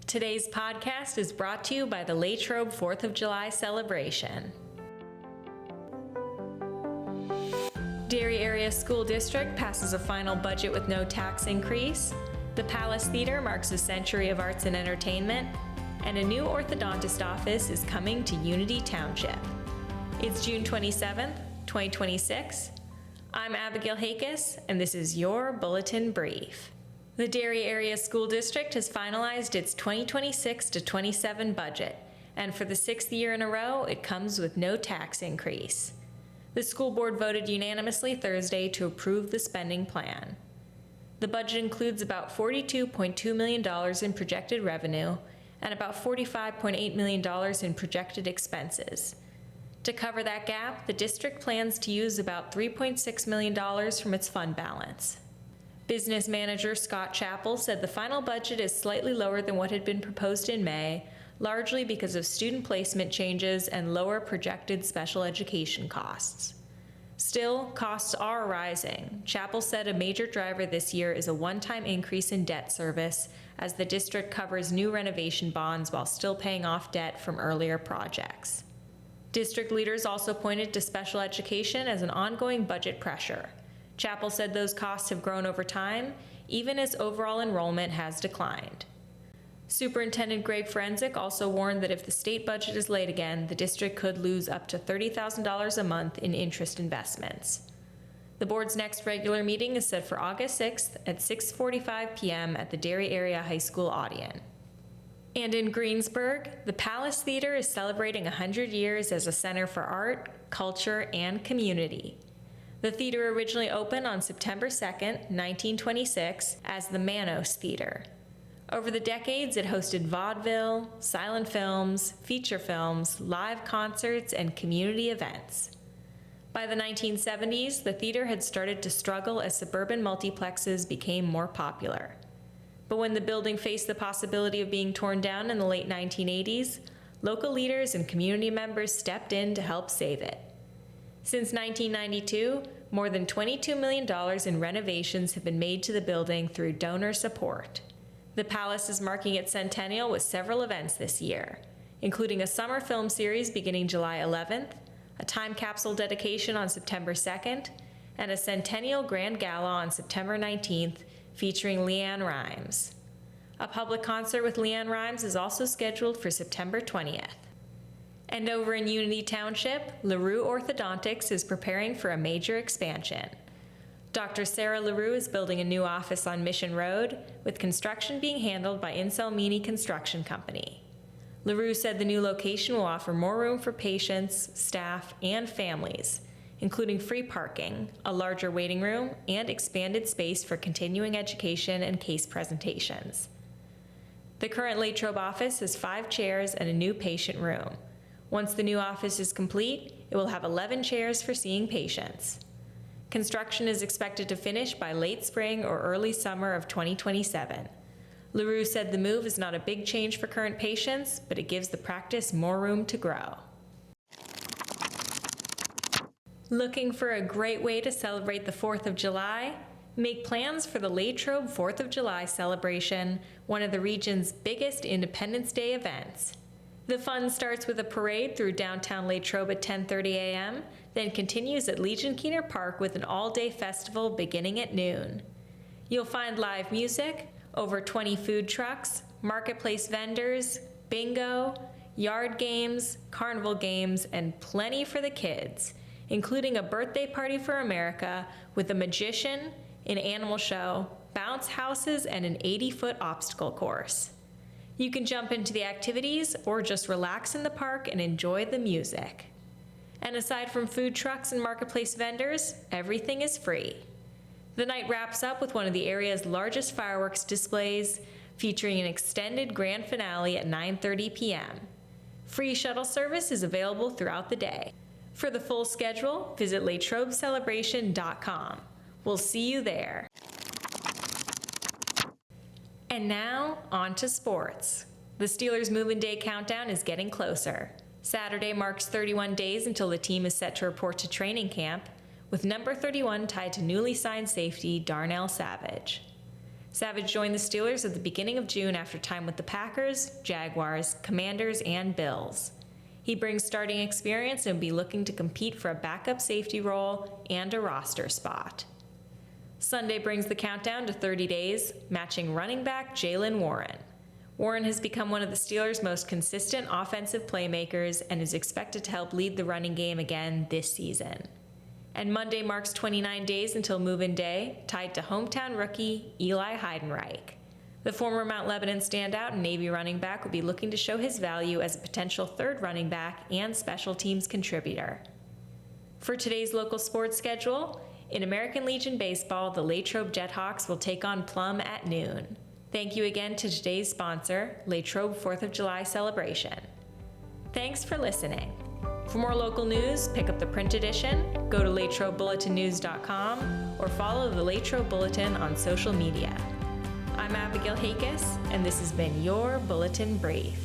Today's podcast is brought to you by the Latrobe 4th of July celebration. Derry Area School District passes a final budget with no tax increase. The Palace Theater marks a century of arts and entertainment. And a new orthodontist office is coming to Unity Township. It's June 27th, 2026. I'm Abigail Hakis, and this is your Bulletin Brief. The Derry Area School District has finalized its 2026 to 27 budget, and for the 6th year in a row, it comes with no tax increase. The school board voted unanimously Thursday to approve the spending plan. The budget includes about $42.2 million in projected revenue and about $45.8 million in projected expenses. To cover that gap, the district plans to use about $3.6 million from its fund balance. Business manager Scott Chappell said the final budget is slightly lower than what had been proposed in May, largely because of student placement changes and lower projected special education costs. Still, costs are rising. Chappell said a major driver this year is a one-time increase in debt service as the district covers new renovation bonds while still paying off debt from earlier projects. District leaders also pointed to special education as an ongoing budget pressure. Chappell said those costs have grown over time, even as overall enrollment has declined. Superintendent Greg Forensic also warned that if the state budget is late again, the district could lose up to $30,000 a month in interest investments. The board's next regular meeting is set for August 6th at 6:45 p.m. at the Derry Area High School Audience. And in Greensburg, the Palace Theater is celebrating 100 years as a center for art, culture, and community. The theater originally opened on September 2nd, 1926, as the Manos Theater. Over the decades, it hosted vaudeville, silent films, feature films, live concerts, and community events. By the 1970s, the theater had started to struggle as suburban multiplexes became more popular. But when the building faced the possibility of being torn down in the late 1980s, local leaders and community members stepped in to help save it. Since 1992, more than $22 million in renovations have been made to the building through donor support. The Palace is marking its centennial with several events this year, including a summer film series beginning July 11th, a time capsule dedication on September 2nd, and a centennial grand gala on September 19th featuring LeAnn Rimes. A public concert with LeAnn Rimes is also scheduled for September 20th. And over in Unity Township, LaRue Orthodontics is preparing for a major expansion. Dr. Sarah LaRue is building a new office on Mission Road, with construction being handled by Inselmini Construction Company. LaRue said the new location will offer more room for patients, staff, and families, including free parking, a larger waiting room, and expanded space for continuing education and case presentations. The current Latrobe office has 5 chairs and a new patient room. Once the new office is complete, it will have 11 chairs for seeing patients. Construction is expected to finish by late spring or early summer of 2027. LaRue said the move is not a big change for current patients, but it gives the practice more room to grow. Looking for a great way to celebrate the 4th of July? Make plans for the Latrobe 4th of July celebration, one of the region's biggest Independence Day events. The fun starts with a parade through downtown Latrobe at 10:30 a.m., then continues at Legion Keener Park with an all-day festival beginning at noon. You'll find live music, over 20 food trucks, marketplace vendors, bingo, yard games, carnival games, and plenty for the kids, including a birthday party for America with a magician, an animal show, bounce houses, and an 80-foot obstacle course. You can jump into the activities or just relax in the park and enjoy the music. And aside from food trucks and marketplace vendors, everything is free. The night wraps up with one of the area's largest fireworks displays, featuring an extended grand finale at 9:30 p.m. Free shuttle service is available throughout the day. For the full schedule, visit latrobecelebration.com. We'll see you there. And now, on to sports. The Steelers' move-in day countdown is getting closer. Saturday marks 31 days until the team is set to report to training camp, with number 31 tied to newly signed safety Darnell Savage. Savage joined the Steelers at the beginning of June after time with the Packers, Jaguars, Commanders, and Bills. He brings starting experience and will be looking to compete for a backup safety role and a roster spot. Sunday brings the countdown to 30 days, matching running back Jaylen Warren. Warren has become one of the Steelers' most consistent offensive playmakers and is expected to help lead the running game again this season. And Monday marks 29 days until move-in day, tied to hometown rookie Eli Heidenreich. The former Mount Lebanon standout and Navy running back will be looking to show his value as a potential third running back and special teams contributor. For today's local sports schedule, in American Legion Baseball, the Latrobe Jethawks will take on Plum at noon. Thank you again to today's sponsor, Latrobe 4th of July celebration. Thanks for listening. For more local news, pick up the print edition, go to LatrobeBulletinNews.com, or follow the Latrobe Bulletin on social media. I'm Abigail Hakis, and this has been your Bulletin Brief.